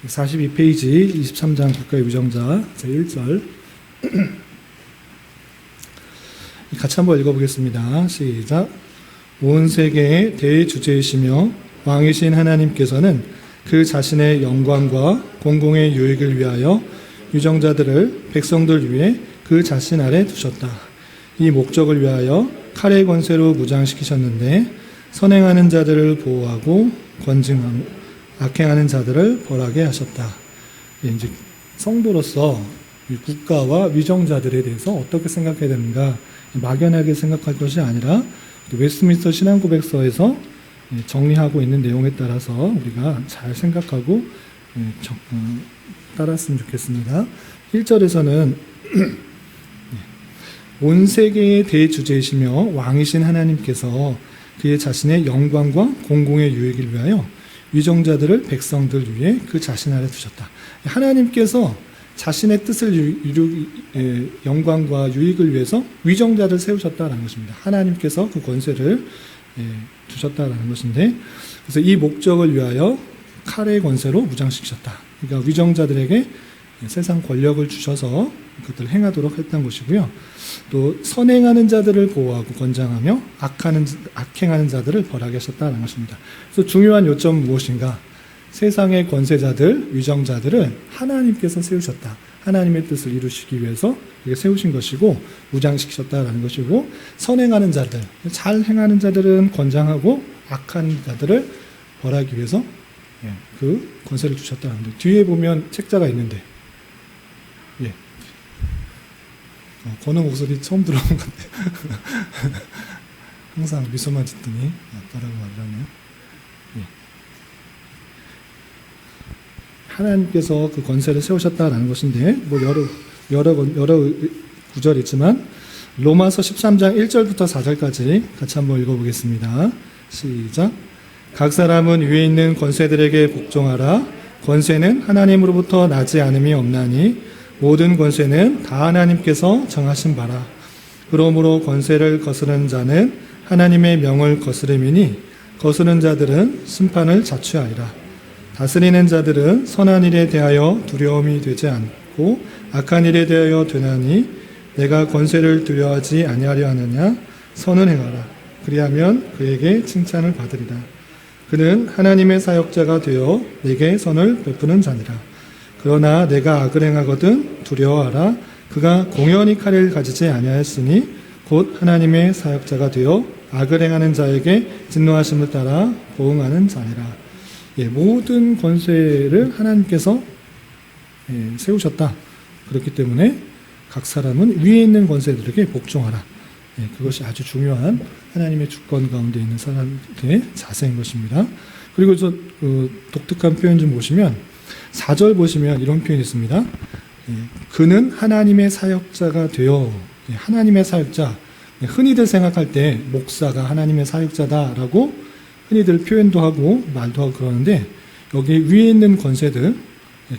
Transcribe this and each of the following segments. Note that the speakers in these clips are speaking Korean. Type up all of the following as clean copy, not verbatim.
42페이지 23장 국가의 위정자 제1절 같이 한번 읽어보겠습니다. 시작. 온 세계의 대주제이시며 왕이신 하나님께서는 그 자신의 영광과 공공의 유익을 위하여 유정자들을 백성들 위에 그 자신 아래 두셨다. 이 목적을 위하여 칼의 권세로 무장시키셨는데 선행하는 자들을 보호하고 권징하고 악행하는 자들을 벌하게 하셨다. 이제 성도로서 국가와 위정자들에 대해서 어떻게 생각해야 되는가, 막연하게 생각할 것이 아니라 웨스트민스터 신앙고백서에서 정리하고 있는 내용에 따라서 우리가 잘 생각하고 따랐으면 좋겠습니다. 1절에서는 온 세계의 대주제이시며 왕이신 하나님께서 그의 자신의 영광과 공공의 유익을 위하여 위정자들을 백성들 위에 그 자신 아래 두셨다. 하나님께서 자신의 뜻을 영광과 유익을 위해서 위정자를 세우셨다라는 것입니다. 하나님께서 그 권세를 주셨다라는 것인데, 그래서 이 목적을 위하여 칼의 권세로 무장시키셨다. 그러니까 위정자들에게 세상 권력을 주셔서 그것들을 행하도록 했던 것이고요. 또 선행하는 자들을 보호하고 권장하며 악행하는 자들을 벌하게 하셨다는 것입니다. 그래서 중요한 요점은 무엇인가? 세상의 권세자들, 위정자들을 하나님께서 세우셨다. 하나님의 뜻을 이루시기 위해서 세우신 것이고 무장시키셨다는 것이고, 선행하는 자들, 잘 행하는 자들은 권장하고 악한 자들을 벌하기 위해서 그 권세를 주셨다는 것입니다. 뒤에 보면 책자가 있는데 권은 목소리 처음 들어본 건데 항상 미소만 짓더니 아빠라고 말하네요. 하나님께서 그 권세를 세우셨다라는 것인데, 뭐 여러 구절이 있지만 로마서 13장 1절부터 4절까지 같이 한번 읽어보겠습니다. 시작. 각 사람은 위에 있는 권세들에게 복종하라. 권세는 하나님으로부터 나지 않음이 없나니 모든 권세는 다 하나님께서 정하신 바라. 그러므로 권세를 거스르는 자는 하나님의 명을 거스름이니 거스르는 자들은 심판을 자취하리라. 다스리는 자들은 선한 일에 대하여 두려움이 되지 않고 악한 일에 대하여 되나니 내가 권세를 두려워하지 아니하려 하느냐? 선은 행하라. 그리하면 그에게 칭찬을 받으리라. 그는 하나님의 사역자가 되어 내게 선을 베푸는 자니라. 그러나 내가 악을 행하거든 두려워하라. 그가 공연히 칼을 가지지 아니하였으니 곧 하나님의 사역자가 되어 악을 행하는 자에게 진노하심을 따라 보응하는 자니라. 모든 권세를 하나님께서 세우셨다. 그렇기 때문에 각 사람은 위에 있는 권세들에게 복종하라. 그것이 아주 중요한 하나님의 주권 가운데 있는 사람들의 자세인 것입니다. 그리고 저 독특한 표현 좀 보시면 4절 보시면 이런 표현이 있습니다. 그는 하나님의 사역자가 되어, 하나님의 사역자, 흔히들 생각할 때 목사가 하나님의 사역자다라고 흔히들 표현도 하고 말도 하고 그러는데, 여기 위에 있는 권세들,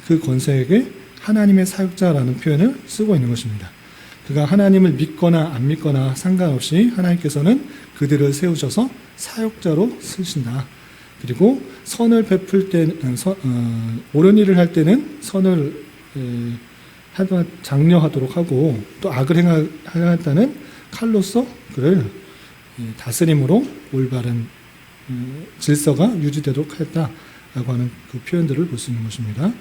그 권세에게 하나님의 사역자라는 표현을 쓰고 있는 것입니다. 그가 하나님을 믿거나 안 믿거나 상관없이 하나님께서는 그들을 세우셔서 사역자로 쓰신다. 그리고 선을 베풀 때는 옳은 일을 할 때는 선을 장려하도록 하고, 또 악을 행할 때는 칼로서 그를 다스림으로 올바른 질서가 유지되도록 했다라고 하는 그 표현들을 볼 수 있는 것입니다.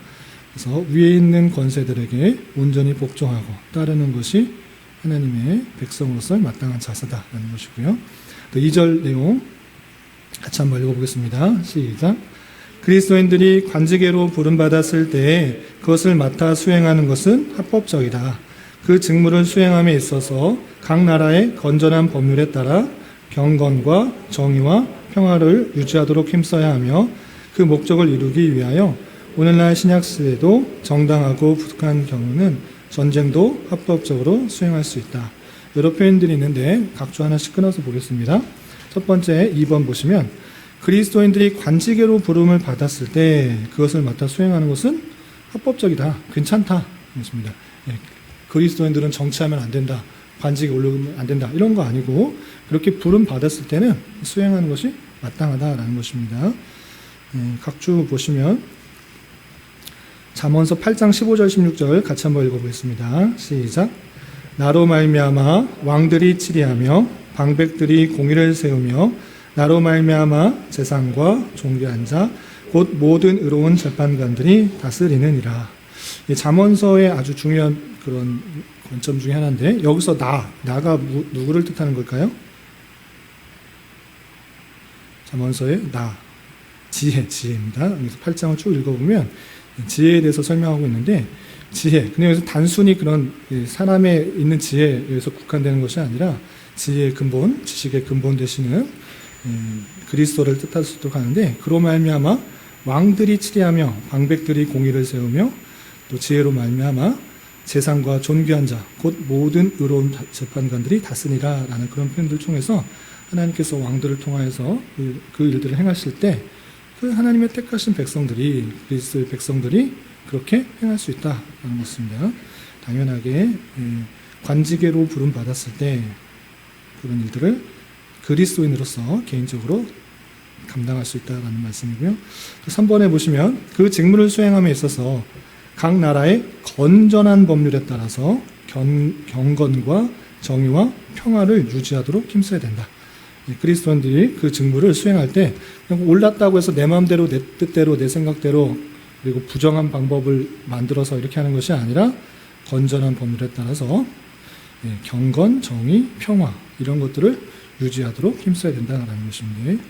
그래서 위에 있는 권세들에게 온전히 복종하고 따르는 것이 하나님의 백성으로서 마땅한 자세다라는 것이고요. 또 2절 내용 같이 한번 읽어보겠습니다. 시작. 그리스도인들이 관직계로 부름받았을 때에 그것을 맡아 수행하는 것은 합법적이다. 그 직무를 수행함에 있어서 각 나라의 건전한 법률에 따라 경건과 정의와 평화를 유지하도록 힘써야 하며, 그 목적을 이루기 위하여 오늘날 신약시대도 정당하고 부득한 경우는 전쟁도 합법적으로 수행할 수 있다. 여러 표현들이 있는데 각주 하나씩 끊어서 보겠습니다. 첫 번째 2번 보시면 그리스도인들이 관직계로 부름을 받았을 때 그것을 맡아 수행하는 것은 합법적이다. 괜찮다. 그렇습니다. 그리스도인들은 정치하면 안 된다. 관직에 올라오면 안 된다. 이런 거 아니고 그렇게 부름 받았을 때는 수행하는 것이 마땅하다라는 것입니다. 각주 보시면 잠언서 8장 15절 16절 같이 한번 읽어보겠습니다. 시작. 나로 말미암아 왕들이 치리하며 방백들이 공의를 세우며 나로 말미암아 재상과 존귀한 자 곧 모든 의로운 재판관들이 다스리느니라. 잠언서의 아주 중요한 그런 관점 중에 하나인데, 여기서 나가 누구를 뜻하는 걸까요? 잠언서의 지혜입니다. 여기서 8장을 쭉 읽어보면 지혜에 대해서 설명하고 있는데, 근데 여기서 단순히 그런 사람에 있는 지혜에 의해서 국한되는 것이 아니라 지혜의 근본, 지식의 근본 되시는 그리스도를 뜻할 수도 하는데, 그로 말미암아 왕들이 치리하며 방백들이 공의를 세우며 또 지혜로 말미암아 재상과 존귀한 자 곧 모든 의로운 재판관들이 다스리라 라는 그런 표현들을 통해서 하나님께서 왕들을 통하여서 그 일들을 행하실 때 그 하나님의 택하신 백성들이, 그리스도의 백성들이 그렇게 행할 수 있다라는 것입니다. 당연하게 관직계로 부름받았을 때 그런 일들을 그리스도인으로서 개인적으로 감당할 수 있다는 말씀이고요. 3번에 보시면 그 직무를 수행함에 있어서 각 나라의 건전한 법률에 따라서 경건과 정의와 평화를 유지하도록 힘써야 된다. 그리스도인들이 그 직무를 수행할 때 그냥 올랐다고 해서 내 마음대로, 내 뜻대로, 내 생각대로 그리고 부정한 방법을 만들어서 이렇게 하는 것이 아니라 건전한 법률에 따라서 경건, 정의, 평화 이런 것들을 유지하도록 힘써야 된다는 것입니다.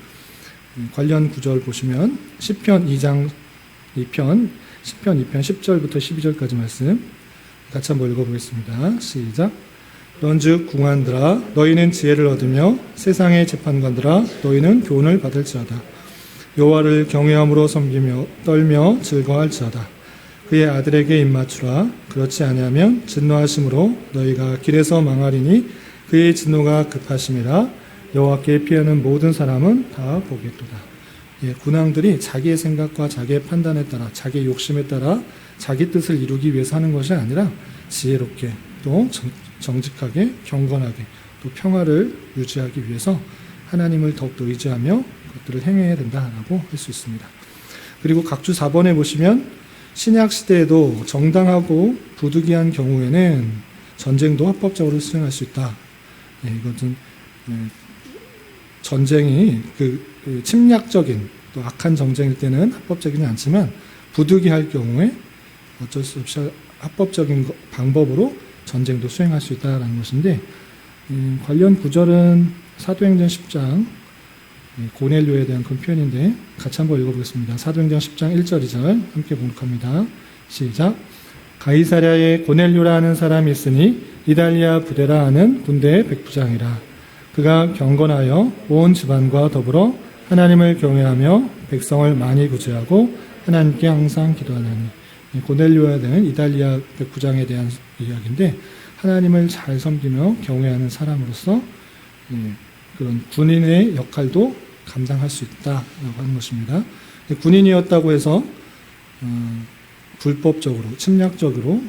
관련 구절 보시면 시편 2장 2편 10절부터 12절까지 말씀 같이 한번 읽어보겠습니다. 시작. 넌즉 궁한들아 너희는 지혜를 얻으며 세상의 재판관들아 너희는 교훈을 받을지어다. 여호와를 경외함으로 섬기며 떨며 즐거워할지어다. 그의 아들에게 입맞추라. 그렇지 아니하면 진노하심으로 너희가 길에서 망하리니 그의 진노가 급하심이라. 여호와께 피하는 모든 사람은 다 보겠도다. 군왕들이 자기의 생각과 자기의 판단에 따라 자기의 욕심에 따라 자기 뜻을 이루기 위해서 하는 것이 아니라 지혜롭게 또 정직하게 경건하게 또 평화를 유지하기 위해서 하나님을 더욱더 의지하며 그것들을 행해야 된다라고 할 수 있습니다. 그리고 각주 4번에 보시면 신약 시대에도 정당하고 부득이한 경우에는 전쟁도 합법적으로 수행할 수 있다. 이것은 전쟁이 침략적인 또 악한 전쟁일 때는 합법적이지 않지만 부득이할 경우에 어쩔 수 없이 합법적인 방법으로 전쟁도 수행할 수 있다는 것인데, 관련 구절은 사도행전 10장 고넬료에 대한 그런 표현인데 같이 한번 읽어보겠습니다. 사도행전 10장 1절 2절 함께 봉독합니다. 시작. 가이사랴에 고넬료라 하는 사람이 있으니 이달리아 부대라 하는 군대의 백부장이라. 그가 경건하여 온 집안과 더불어 하나님을 경외하며 백성을 많이 구제하고 하나님께 항상 기도하나니. 고넬료에 대한 이달리아 백부장에 대한 이야기인데, 하나님을 잘 섬기며 경외하는 사람으로서 그런 군인의 역할도 감당할 수 있다라고 하는 것입니다. 군인이었다고 해서 불법적으로 침략적으로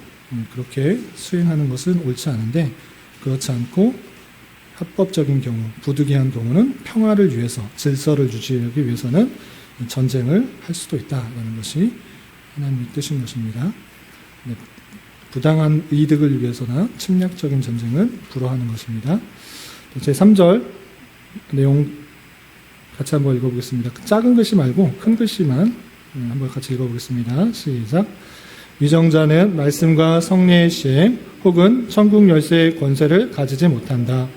그렇게 수행하는 것은 옳지 않은데, 그렇지 않고 합법적인 경우, 부득이한 경우는 평화를 위해서, 질서를 유지하기 위해서는 전쟁을 할 수도 있다라는 것이 하나님의 뜻인 것입니다. 부당한 이득을 위해서나 침략적인 전쟁은 불허하는 것입니다. 제3절 내용 같이 한번 읽어보겠습니다. 작은 글씨 말고 큰 글씨만 한번 같이 읽어보겠습니다. 시작. 위정자는 말씀과 성례의 시행 혹은 천국 열쇠의 권세를 가지지 못한다.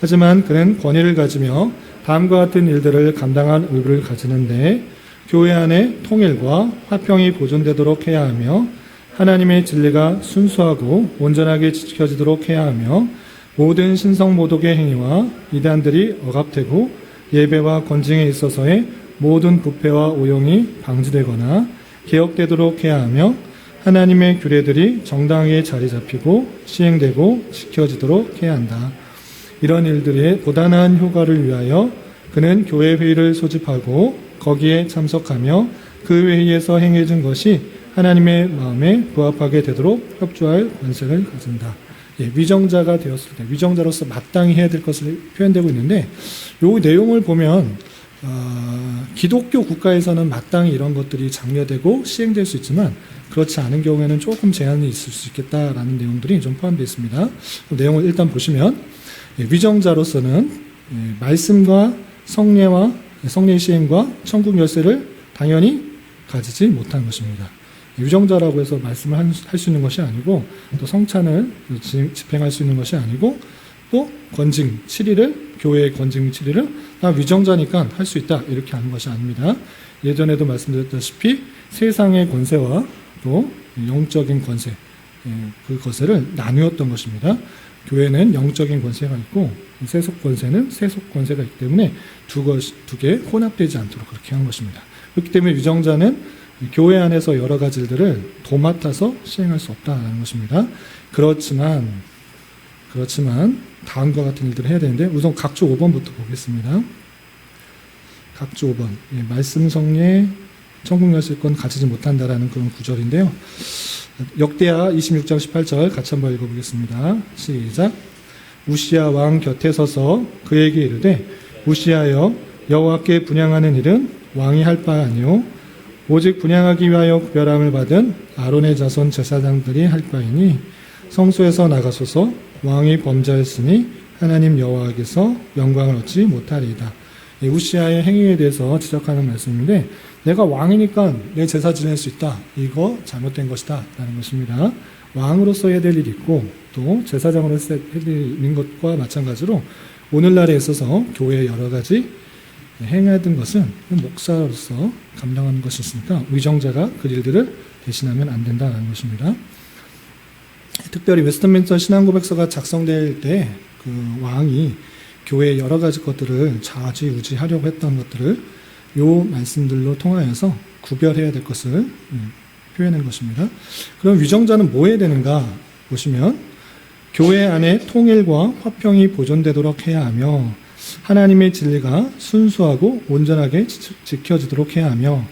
하지만 그는 권위를 가지며 다음과 같은 일들을 감당할 의무를 가지는데, 교회 안에 통일과 화평이 보존되도록 해야 하며 하나님의 진리가 순수하고 온전하게 지켜지도록 해야 하며 모든 신성모독의 행위와 이단들이 억압되고 예배와 건징에 있어서의 모든 부패와 오용이 방지되거나 개혁되도록 해야 하며 하나님의 규례들이 정당하게 자리 잡히고 시행되고 지켜지도록 해야 한다. 이런 일들의 고단한 효과를 위하여 그는 교회 회의를 소집하고 거기에 참석하며 그 회의에서 행해진 것이 하나님의 마음에 부합하게 되도록 협조할 권세를 가진다. 위정자가 되었을 때, 위정자로서 마땅히 해야 될 것을 표현되고 있는데, 이 내용을 보면 기독교 국가에서는 마땅히 이런 것들이 장려되고 시행될 수 있지만 그렇지 않은 경우에는 조금 제한이 있을 수 있겠다라는 내용들이 좀 포함되어 있습니다. 내용을 일단 보시면 위정자로서는 말씀과 성례와 성례 시행과 천국 열쇠를 당연히 가지지 못한 것입니다. 위정자라고 해서 말씀을 할 수 있는 것이 아니고 또 성찬을 집행할 수 있는 것이 아니고 또 건징 7일을 교회의 건징 7일을 나 위정자니까 할 수 있다 이렇게 하는 것이 아닙니다. 예전에도 말씀드렸다시피 세상의 권세와 또 영적인 권세 그 것을 나누었던 것입니다. 교회는 영적인 권세가 있고 세속 권세는 세속 권세가 있기 때문에 두 개 혼합되지 않도록 그렇게 한 것입니다. 그렇기 때문에 위정자는 교회 안에서 여러 가지 일들을 도맡아서 시행할 수 없다는 것입니다. 그렇지만 다음과 같은 일들을 해야 되는데 우선 각조 5번부터 보겠습니다. 각조 5번 말씀 성례 천국 열쇠권 가지지 못한다라는 그런 구절인데요. 역대하 26장 18절 같이 한번 읽어보겠습니다. 시작. 우시야 왕 곁에 서서 그에게 이르되 우시야여 여호와께 분향하는 일은 왕이 할 바 아니요 오직 분향하기 위하여 구별함을 받은 아론의 자손 제사장들이 할 바이니 성소에서 나가소서 왕이 범죄했으니 하나님 여호와께서 영광을 얻지 못하리이다. 우시야의 행위에 대해서 지적하는 말씀인데 내가 왕이니까 내 제사 지낼 수 있다. 이거 잘못된 것이다. 라는 것입니다. 왕으로서 해야 될 일이 있고 또 제사장으로서 해야 될 일인 것과 마찬가지로 오늘날에 있어서 교회의 여러 가지 행하던 것은 목사로서 감당하는 것이 있으니까 위정자가 그 일들을 대신하면 안 된다는 것입니다. 특별히 웨스트민스터 신앙고백서가 작성될 때 그 왕이 교회의 여러 가지 것들을 좌지우지하려고 했던 것들을 요 말씀들로 통하여서 구별해야 될 것을 표현한 것입니다. 그럼 위정자는 뭐 해야 되는가 보시면 교회 안에 통일과 화평이 보존되도록 해야 하며 하나님의 진리가 순수하고 온전하게 지켜지도록 해야 하며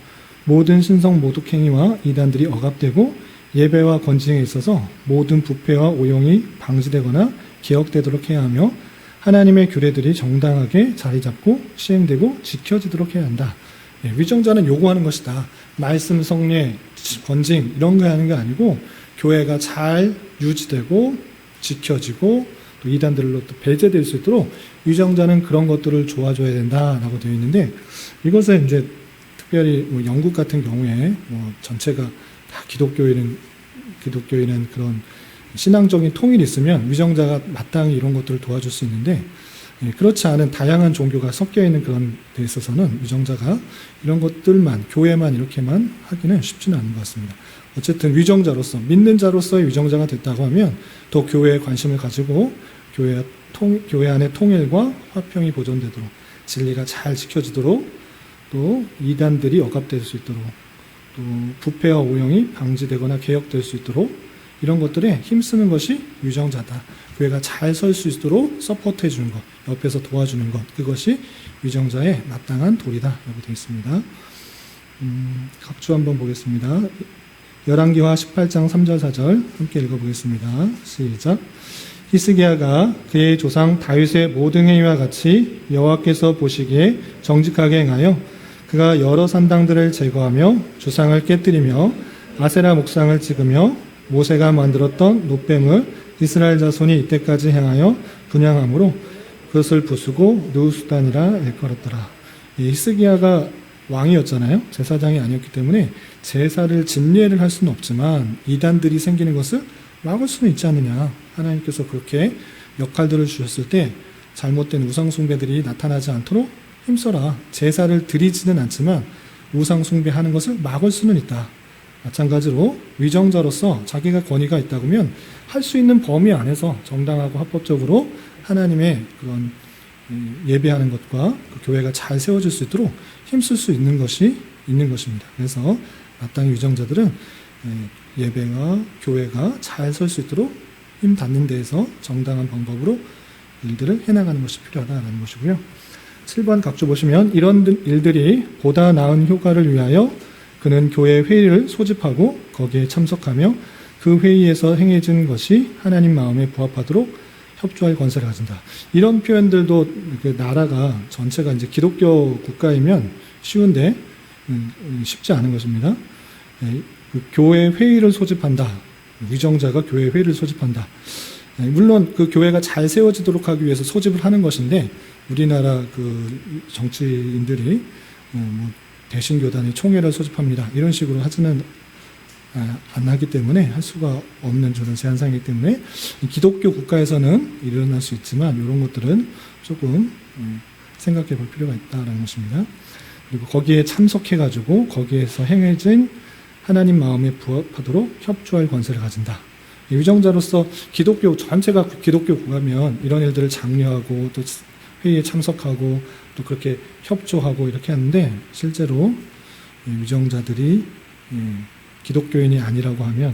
모든 신성 모독행위와 이단들이 억압되고 예배와 건징에 있어서 모든 부패와 오용이 방지되거나 개혁되도록 해야 하며 하나님의 규례들이 정당하게 자리 잡고 시행되고 지켜지도록 해야 한다. 위정자는 요구하는 것이다. 말씀, 성례, 건징 이런 거 하는 게 아니고 교회가 잘 유지되고 지켜지고 또 이단들로 또 배제될 수 있도록 위정자는 그런 것들을 도와줘야 된다라고 되어 있는데 이것은 이제 특별히 뭐 영국 같은 경우에 뭐 전체가 다 기독교인은 그런 신앙적인 통일이 있으면 위정자가 마땅히 이런 것들을 도와줄 수 있는데 그렇지 않은 다양한 종교가 섞여 있는 그런 데 있어서는 위정자가 이런 것들만 교회만 이렇게만 하기는 쉽지는 않은 것 같습니다. 어쨌든 위정자로서 믿는 자로서의 위정자가 됐다고 하면 더 교회에 관심을 가지고 교회 안의 통일과 화평이 보존되도록 진리가 잘 지켜지도록 또 이단들이 억압될 수 있도록 또 부패와 오용이 방지되거나 개혁될 수 있도록 이런 것들에 힘쓰는 것이 위정자다. 교회가 잘 설 수 있도록 서포트해 주는 것, 옆에서 도와주는 것, 그것이 위정자의 마땅한 도리다라고 되어 있습니다. 각주 한번 보겠습니다. 열왕기하 18장 3절 4절 함께 읽어보겠습니다. 시작. 히스기야가 그의 조상 다윗의 모든 행위와 같이 여호와께서 보시기에 정직하게 행하여 그가 여러 산당들을 제거하며 주상을 깨뜨리며 아세라 목상을 찍으며 모세가 만들었던 놋뱀을 이스라엘 자손이 이때까지 행하여 분향함으로 그것을 부수고 느우수단이라 일컬었더라. 히스기야가 왕이었잖아요. 제사장이 아니었기 때문에 제사를 진례를 할 수는 없지만 이단들이 생기는 것을 막을 수는 있지 않느냐. 하나님께서 그렇게 역할들을 주셨을 때 잘못된 우상 숭배들이 나타나지 않도록 힘써라. 제사를 드리지는 않지만 우상 숭배하는 것을 막을 수는 있다. 마찬가지로 위정자로서 자기가 권위가 있다고 하면 할 수 있는 범위 안에서 정당하고 합법적으로 하나님의 그런 예배하는 것과 그 교회가 잘 세워질 수 있도록 힘쓸 수 있는 것이 있는 것입니다. 그래서 마땅히 위정자들은 예배와 교회가 잘 설 수 있도록 힘 닿는 데에서 정당한 방법으로 일들을 해나가는 것이 필요하다는 것이고요. 7번 각주 보시면 이런 일들이 보다 나은 효과를 위하여 그는 교회 회의를 소집하고 거기에 참석하며 그 회의에서 행해진 것이 하나님 마음에 부합하도록 협조할 권세를 가진다. 이런 표현들도 그 나라가 전체가 이제 기독교 국가이면 쉬운데 쉽지 않은 것입니다. 그 교회 회의를 소집한다. 위정자가 교회 회의를 소집한다. 물론 그 교회가 잘 세워지도록 하기 위해서 소집을 하는 것인데 우리나라 그 정치인들이 뭐 대신교단의 총회를 소집합니다. 이런 식으로 하지는 안 하기 때문에 할 수가 없는 저런 제한상이기 때문에 기독교 국가에서는 일어날 수 있지만 이런 것들은 조금 생각해 볼 필요가 있다는 것입니다. 그리고 거기에 참석해가지고 거기에서 행해진 하나님 마음에 부합하도록 협조할 권세를 가진다. 위정자로서 기독교 전체가 기독교 국가면 이런 일들을 장려하고 또 회의에 참석하고 또 그렇게 협조하고 이렇게 하는데 실제로 위정자들이 기독교인이 아니라고 하면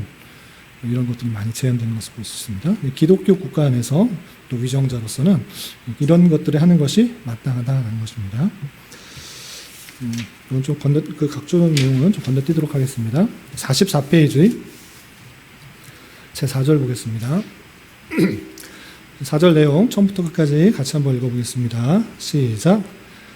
이런 것들이 많이 제한되는 것을 볼 수 있습니다. 기독교 국가 안에서 또 위정자로서는 이런 것들을 하는 것이 마땅하다는 것입니다. 이건 좀 그 각종 내용은 좀 건너뛰도록 하겠습니다. 44페이지 제 4절 보겠습니다. 4절 내용 처음부터 끝까지 같이 한번 읽어보겠습니다. 시작.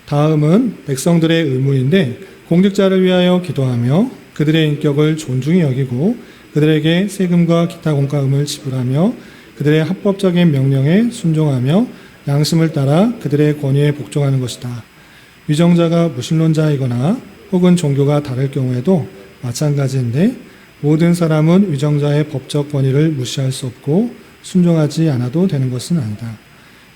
다음은 백성들의 의무인데 공직자를 위하여 기도하며 그들의 인격을 존중히 여기고 그들에게 세금과 기타 공과금을 지불하며 그들의 합법적인 명령에 순종하며 양심을 따라 그들의 권위에 복종하는 것이다. 위정자가 무신론자이거나 혹은 종교가 다를 경우에도 마찬가지인데 모든 사람은 위정자의 법적 권위를 무시할 수 없고 순종하지 않아도 되는 것은 아니다.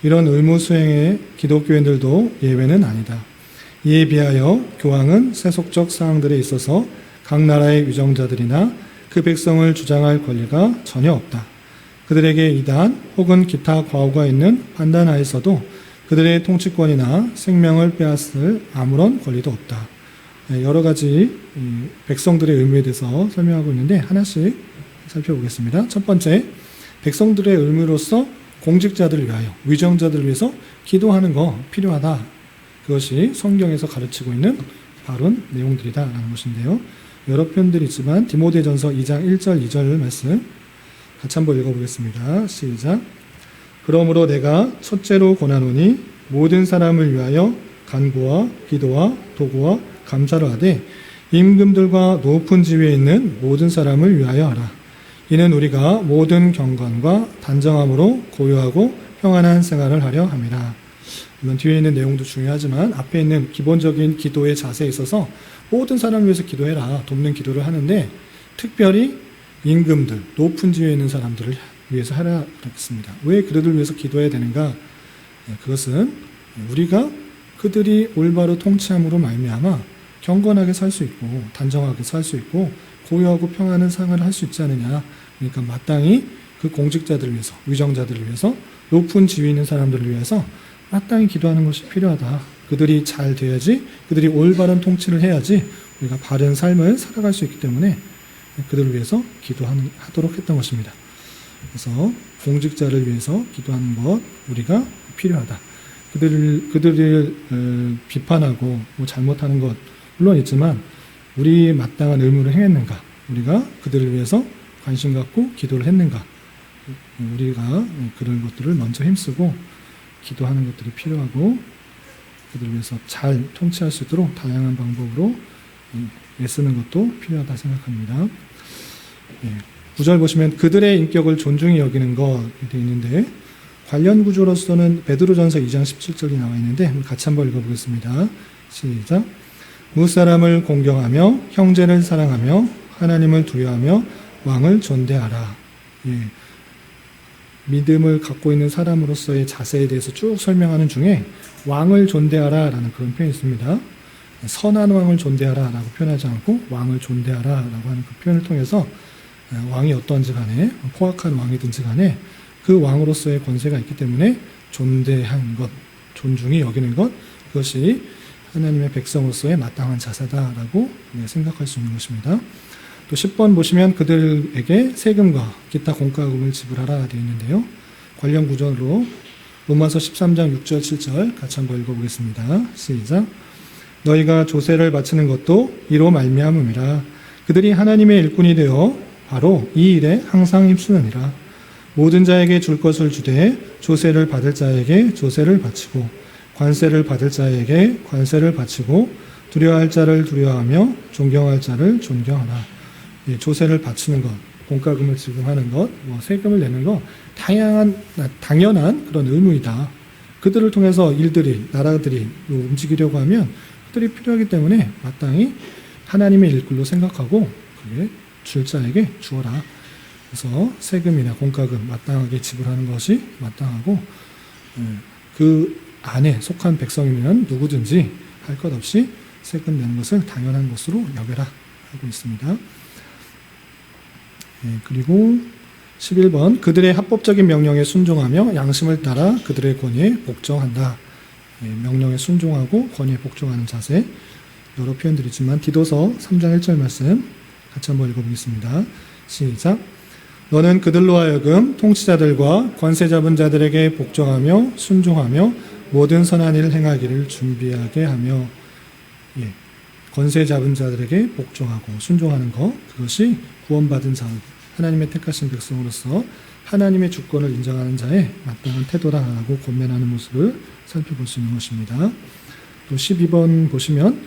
이런 의무 수행에 기독교인들도 예외는 아니다. 이에 비하여 교황은 세속적 사항들에 있어서 각 나라의 위정자들이나 그 백성을 주장할 권리가 전혀 없다. 그들에게 이단 혹은 기타 과오가 있는 판단하에서도 그들의 통치권이나 생명을 빼앗을 아무런 권리도 없다. 여러 가지 백성들의 의무에 대해서 설명하고 있는데 하나씩 살펴보겠습니다. 첫 번째, 백성들의 의무로서 공직자들을 위하여, 위정자들을 위해서 기도하는 거 필요하다. 그것이 성경에서 가르치고 있는 바른 내용들이다라는 것인데요. 여러 편들이 있지만 디모데전서 2장 1절 2절 말씀 같이 한번 읽어보겠습니다. 시작. 그러므로 내가 첫째로 권하노니 모든 사람을 위하여 간구와 기도와 도구와 감사를 하되 임금들과 높은 지위에 있는 모든 사람을 위하여 하라. 이는 우리가 모든 경건과 단정함으로 고요하고 평안한 생활을 하려 함이라. 물론 뒤에 있는 내용도 중요하지만 앞에 있는 기본적인 기도의 자세에 있어서 모든 사람을 위해서 기도해라. 돕는 기도를 하는데 특별히 임금들, 높은 지위에 있는 사람들을 위해서 하라 그랬습니다. 왜 그들을 위해서 기도해야 되는가? 그것은 우리가 그들이 올바로 통치함으로 말미암아 경건하게 살 수 있고 단정하게 살 수 있고 고요하고 평안한 생활을 할 수 있지 않느냐. 그러니까 마땅히 그 공직자들을 위해서, 위정자들을 위해서, 높은 지위 있는 사람들을 위해서 마땅히 기도하는 것이 필요하다. 그들이 잘 돼야지, 그들이 올바른 통치를 해야지 우리가 바른 삶을 살아갈 수 있기 때문에 그들을 위해서 기도하도록 했던 것입니다. 그래서 공직자를 위해서 기도하는 것 우리가 필요하다. 그들을 비판하고 뭐 잘못하는 것 물론 있지만 우리 마땅한 의무를 행했는가? 우리가 그들을 위해서 관심 갖고 기도를 했는가? 우리가 그런 것들을 먼저 힘쓰고 기도하는 것들이 필요하고 그들을 위해서 잘 통치할 수 있도록 다양한 방법으로 애쓰는 것도 필요하다 생각합니다. 9절 보시면 그들의 인격을 존중히 여기는 것 되어 있는데 관련 구조로서는 베드로전서 2장 17절이 나와 있는데 같이 한번 읽어보겠습니다. 시작. 무사람을 공경하며 형제를 사랑하며 하나님을 두려워하며 왕을 존대하라. 믿음을 갖고 있는 사람으로서의 자세에 대해서 쭉 설명하는 중에 왕을 존대하라 라는 그런 표현이 있습니다. 선한 왕을 존대하라 라고 표현하지 않고 왕을 존대하라 라고 하는 그 표현을 통해서 왕이 어떤지 간에 포악한 왕이든지 간에 그 왕으로서의 권세가 있기 때문에 존대한 것, 존중히 여기는 것 그것이 하나님의 백성으로서의 마땅한 자세다라고 생각할 수 있는 것입니다. 또 10번 보시면 그들에게 세금과 기타 공과금을 지불하라 되어 있는데요. 관련 구절로 로마서 13장 6절 7절 같이 한번 읽어보겠습니다. 시작. 너희가 조세를 바치는 것도 이로 말미암음이라. 그들이 하나님의 일꾼이 되어 바로 이 일에 항상 힘쓰느니라. 모든 자에게 줄 것을 주되 조세를 받을 자에게 조세를 바치고 관세를 받을 자에게 관세를 바치고 두려워할 자를 두려워하며 존경할 자를 존경하라. 예, 조세를 바치는 것, 공과금을 지급하는 것, 세금을 내는 것 당연한 그런 의무이다. 그들을 통해서 일들이 나라들이 움직이려고 하면 그들이 필요하기 때문에 마땅히 하나님의 일꾼로 생각하고 그게 줄 자에게 주어라. 그래서 세금이나 공과금 마땅하게 지불하는 것이 마땅하고 그 안에 속한 백성이면 누구든지 할 것 없이 세금 내는 것을 당연한 것으로 여겨라 하고 있습니다. 그리고 11번 그들의 합법적인 명령에 순종하며 양심을 따라 그들의 권위에 복종한다. 명령에 순종하고 권위에 복종하는 자세 여러 표현들이지만 디도서 3장 1절 말씀 같이 한번 읽어보겠습니다. 시작. 너는 그들로 하여금 통치자들과 권세 잡은 자들에게 복종하며 순종하며 모든 선한 일을 행하기를 준비하게 하며 권세 잡은 자들에게 복종하고 순종하는 것 그것이 구원받은 자 하나님의 택하신 백성으로서 하나님의 주권을 인정하는 자의 마땅한 태도라고 권면하는 모습을 살펴볼 수 있는 것입니다. 또 12번 보시면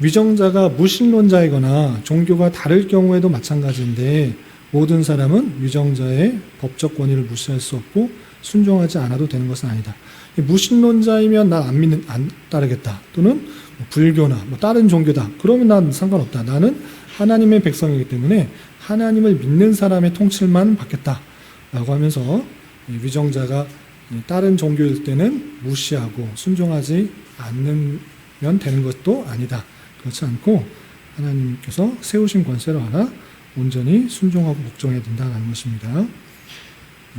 위정자가 무신론자이거나 종교가 다를 경우에도 마찬가지인데 모든 사람은 위정자의 법적 권위를 무시할 수 없고 순종하지 않아도 되는 것은 아니다. 무신론자이면 난 안 따르겠다. 또는 불교나 다른 종교다. 그러면 난 상관없다. 나는 하나님의 백성이기 때문에 하나님을 믿는 사람의 통치만 받겠다. 라고 하면서 위정자가 다른 종교일 때는 무시하고 순종하지 않으면 되는 것도 아니다. 그렇지 않고 하나님께서 세우신 권세로 알아 온전히 순종하고 복종해야 된다는 것입니다.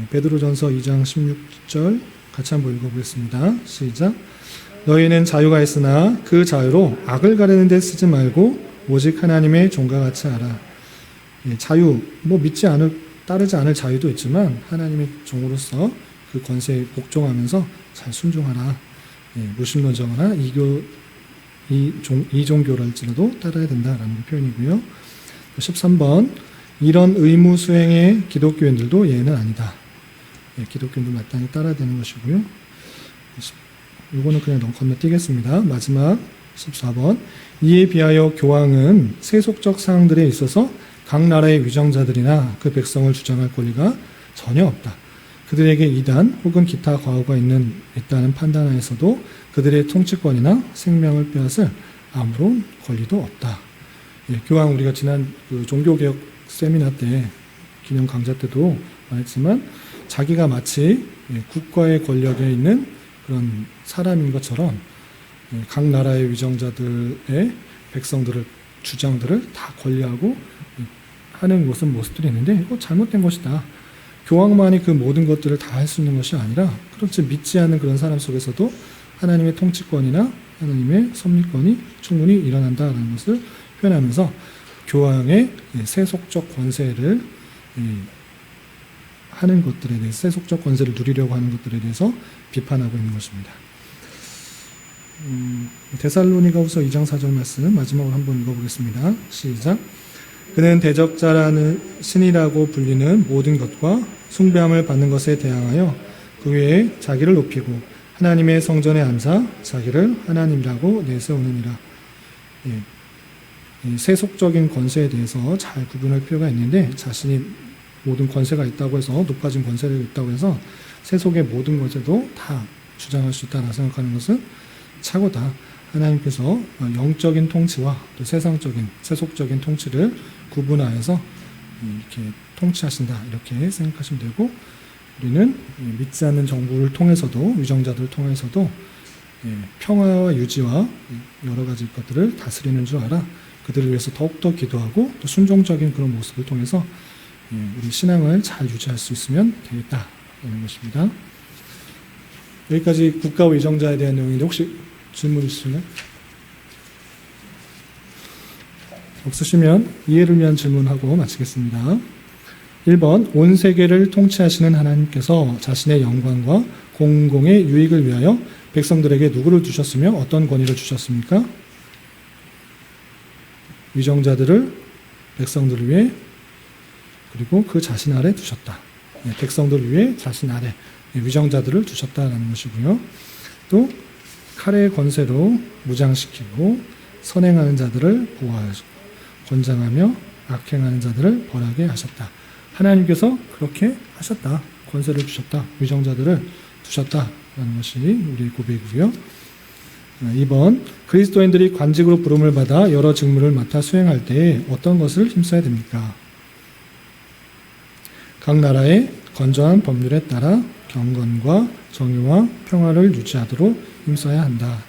베드로전서 2장 16절 같이 한번 읽어보겠습니다. 시작. 너희는 자유가 있으나 그 자유로 악을 가르는 데 쓰지 말고 오직 하나님의 종과 같이 하라. 자유, 따르지 않을 자유도 있지만 하나님의 종으로서 그 권세에 복종하면서 잘 순종하라. 무신론자거나 이종교랄지라도 따라야 된다라는 표현이고요. 13번 이런 의무 수행의 기독교인들도 예는 아니다. 기독교인들 마땅히 따라야 되는 것이고요. 이거는 그냥 건너뛰겠습니다. 마지막 14번 이에 비하여 교황은 세속적 사항들에 있어서 각 나라의 위정자들이나 그 백성을 주장할 권리가 전혀 없다. 그들에게 이단 혹은 기타 과오가 있다는 판단하에서도 그들의 통치권이나 생명을 빼앗을 아무런 권리도 없다. 교황 우리가 지난 종교개혁 세미나 때 기념 강좌 때도 말했지만 자기가 마치 국가의 권력에 있는 그런 사람인 것처럼 각 나라의 위정자들의 백성들을 주장들을 다 권리하고 하는 모습들이 있는데 이거 잘못된 것이다. 교황만이 그 모든 것들을 다 할 수 있는 것이 아니라 그렇지 믿지 않는 그런 사람 속에서도 하나님의 통치권이나 하나님의 섭리권이 충분히 일어난다는 것을 표현하면서 교황의 세속적 권세를 하는 것들에 대해서 세속적 권세를 누리려고 하는 것들에 대해서 비판하고 있는 것입니다. 데살로니가후서 2장 4절 말씀 마지막으로 한번 읽어보겠습니다. 시작. 그는 대적자라는 신이라고 불리는 모든 것과 숭배함을 받는 것에 대항하여 그 외에 자기를 높이고 하나님의 성전에 앉아 자기를 하나님이라고 내세우느니라. 세속적인 권세에 대해서 잘 구분할 필요가 있는데 자신이 모든 권세가 있다고 해서 높아진 권세를 있다고 해서 세속의 모든 권세도 다 주장할 수 있다고 생각하는 것은 착오다. 하나님께서 영적인 통치와 또 세속적인 통치를 구분하여서 이렇게 통치하신다 이렇게 생각하시면 되고 우리는 믿지 않는 정부를 통해서도 위정자들을 통해서도 평화와 유지와 여러 가지 것들을 다스리는 줄 알아 그들을 위해서 더욱더 기도하고 또 순종적인 그런 모습을 통해서 우리 신앙을 잘 유지할 수 있으면 되겠다는 것입니다. 여기까지 국가와 위정자에 대한 내용인데 혹시 질문 있으시나요? 없으시면 이해를 위한 질문하고 마치겠습니다. 1번 온 세계를 통치하시는 하나님께서 자신의 영광과 공공의 유익을 위하여 백성들에게 누구를 주셨으며 어떤 권위를 주셨습니까? 위정자들을 백성들을 위해 그리고 그 자신 아래 두셨다. 백성들 위에 자신 아래 위정자들을 두셨다라는 것이고요. 또 칼의 권세로 무장시키고 선행하는 자들을 보호하시고 권장하며 악행하는 자들을 벌하게 하셨다. 하나님께서 그렇게 하셨다. 권세를 주셨다. 위정자들을 두셨다라는 것이 우리의 고백이고요. 2번, 그리스도인들이 관직으로 부름을 받아 여러 직무를 맡아 수행할 때 어떤 것을 힘써야 됩니까? 각 나라의 건전한 법률에 따라 경건과 정의와 평화를 유지하도록 힘써야 한다.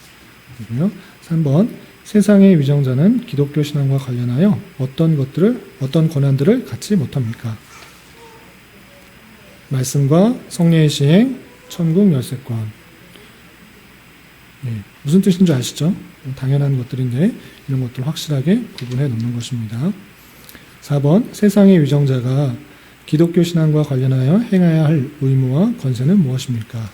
그리고요. 3번, 세상의 위정자는 기독교 신앙과 관련하여 어떤 권한들을 갖지 못합니까? 말씀과 성령의 시행, 천국 열쇠권. 무슨 뜻인 줄 아시죠? 당연한 것들인데 이런 것들을 확실하게 구분해 놓는 것입니다. 4번, 세상의 위정자가 기독교 신앙과 관련하여 행해야 할 의무와 권세는 무엇입니까?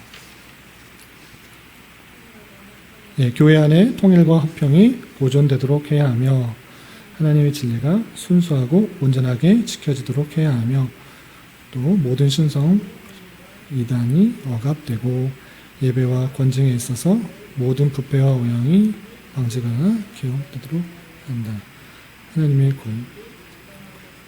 교회 안에 통일과 화평이 보존되도록 해야 하며 하나님의 진리가 순수하고 온전하게 지켜지도록 해야 하며 또 모든 신성 이단이 억압되고 예배와 권징에 있어서 모든 부패와 오양이 방지하거나 기억되도록 한다. 하나님의 권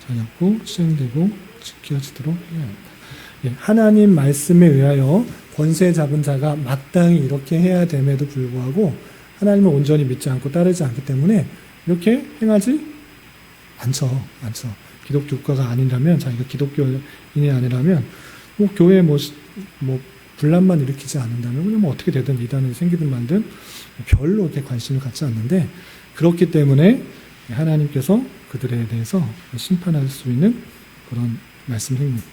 자였고 시행되고 지켜지도록 해야 한다. 하나님 말씀에 의하여 권세 잡은 자가 마땅히 이렇게 해야 됨에도 불구하고 하나님을 온전히 믿지 않고 따르지 않기 때문에 이렇게 행하지 않죠. 기독교 국가가 아니라면, 자기가 기독교인이 아니라면 교회에 분란만 일으키지 않는다면 그냥 어떻게 되든 이단이 생기든 말든 별로 이렇게 관심을 갖지 않는데, 그렇기 때문에 하나님께서 그들에 대해서 심판할 수 있는 그런 말씀입니다.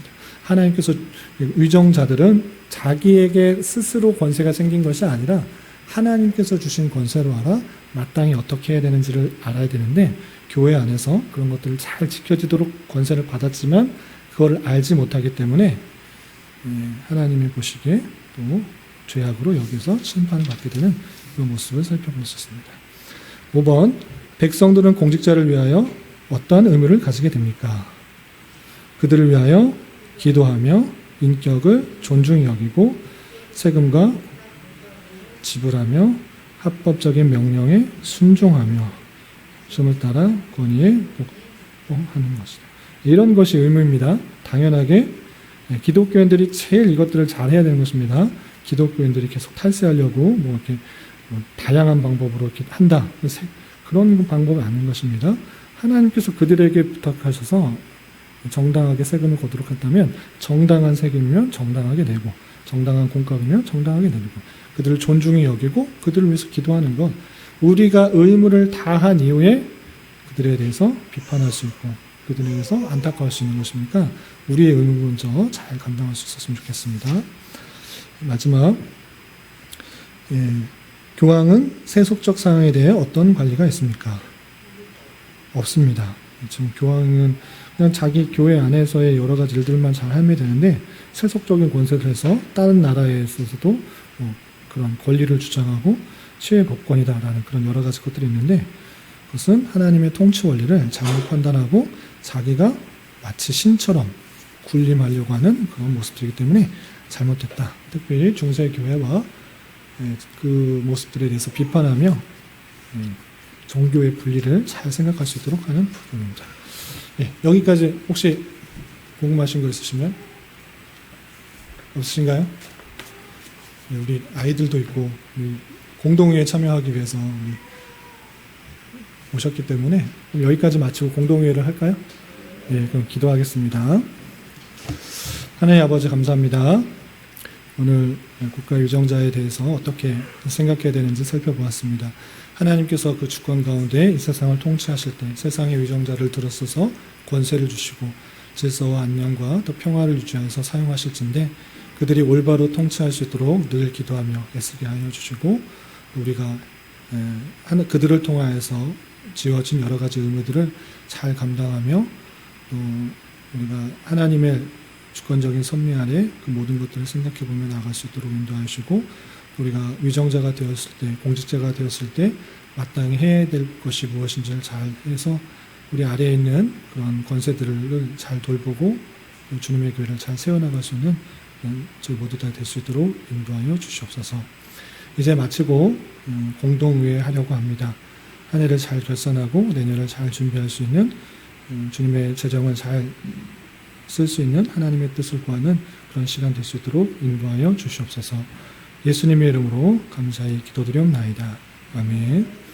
하나님께서 위정자들은 자기에게 스스로 권세가 생긴 것이 아니라 하나님께서 주신 권세로 알아 마땅히 어떻게 해야 되는지를 알아야 되는데, 교회 안에서 그런 것들을 잘 지켜지도록 권세를 받았지만 그걸 알지 못하기 때문에 하나님이 보시기에 또 죄악으로 여기서 심판을 받게 되는 그 모습을 살펴볼 수 있습니다. 5번, 백성들은 공직자를 위하여 어떠한 의무를 가지게 됩니까? 그들을 위하여 기도하며 인격을 존중히 여기고 세금과 지불하며 합법적인 명령에 순종하며 춤을 따라 권위에 복종하는 것이다. 이런 것이 의무입니다. 당연하게 기독교인들이 제일 이것들을 잘 해야 되는 것입니다. 기독교인들이 계속 탈세하려고 이렇게 다양한 방법으로 이렇게 한다. 그런 방법은 아닌 것입니다. 하나님께서 그들에게 부탁하셔서 정당하게 세금을 거두도록 한다면 정당한 세금이면 정당하게 내고, 정당한 공값이면 정당하게 내고, 그들을 존중히 여기고 그들을 위해서 기도하는 것, 우리가 의무를 다한 이후에 그들에 대해서 비판할 수 있고 그들에 대해서 안타까워할 수 있는 것이니까 우리의 의무 먼저 잘 감당할 수 있었으면 좋겠습니다. 마지막, 교황은 세속적 사항에 대해 어떤 관리가 있습니까? 없습니다. 지금 교황은 그냥 자기 교회 안에서의 여러 가지 일들만 잘 하면 되는데, 세속적인 권세를 해서 다른 나라에 있어서도 그런 권리를 주장하고 시의 법권이다라는 그런 여러 가지 것들이 있는데, 그것은 하나님의 통치 원리를 잘못 판단하고 자기가 마치 신처럼 군림하려고 하는 그런 모습들이기 때문에 잘못됐다. 특별히 중세교회와 그 모습들에 대해서 비판하며 종교의 분리를 잘 생각할 수 있도록 하는 부분입니다. 여기까지 혹시 궁금하신 거 있으시면? 없으신가요? 우리 아이들도 있고 공동회에 참여하기 위해서 오셨기 때문에 여기까지 마치고 공동회를 할까요? 그럼 기도하겠습니다. 하나님 아버지 감사합니다. 오늘 국가 유정자에 대해서 어떻게 생각해야 되는지 살펴보았습니다. 하나님께서 그 주권 가운데 이 세상을 통치하실 때 세상의 위정자를 들어서서 권세를 주시고 질서와 안녕과 또 평화를 유지하여서 사용하실진데, 그들이 올바로 통치할 수 있도록 늘 기도하며 애쓰게 하여 주시고, 우리가 그들을 통하여서 지어진 여러 가지 의무들을 잘 감당하며 또 우리가 하나님의 주권적인 섭리 아래 그 모든 것들을 생각해 보며 나아갈 수 있도록 인도하시고, 우리가 위정자가 되었을 때, 공직자가 되었을 때 마땅히 해야 될 것이 무엇인지를 잘 해서 우리 아래에 있는 그런 권세들을 잘 돌보고 주님의 교회를 잘 세워나갈 수 있는 저희 모두 다 될 수 있도록 인도하여 주시옵소서. 이제 마치고 공동의회 하려고 합니다. 한 해를 잘 결산하고 내년을 잘 준비할 수 있는 주님의 재정을 잘 쓸 수 있는 하나님의 뜻을 구하는 그런 시간 될 수 있도록 인도하여 주시옵소서. 예수님의 이름으로 감사히 기도드리옵나이다. 아멘.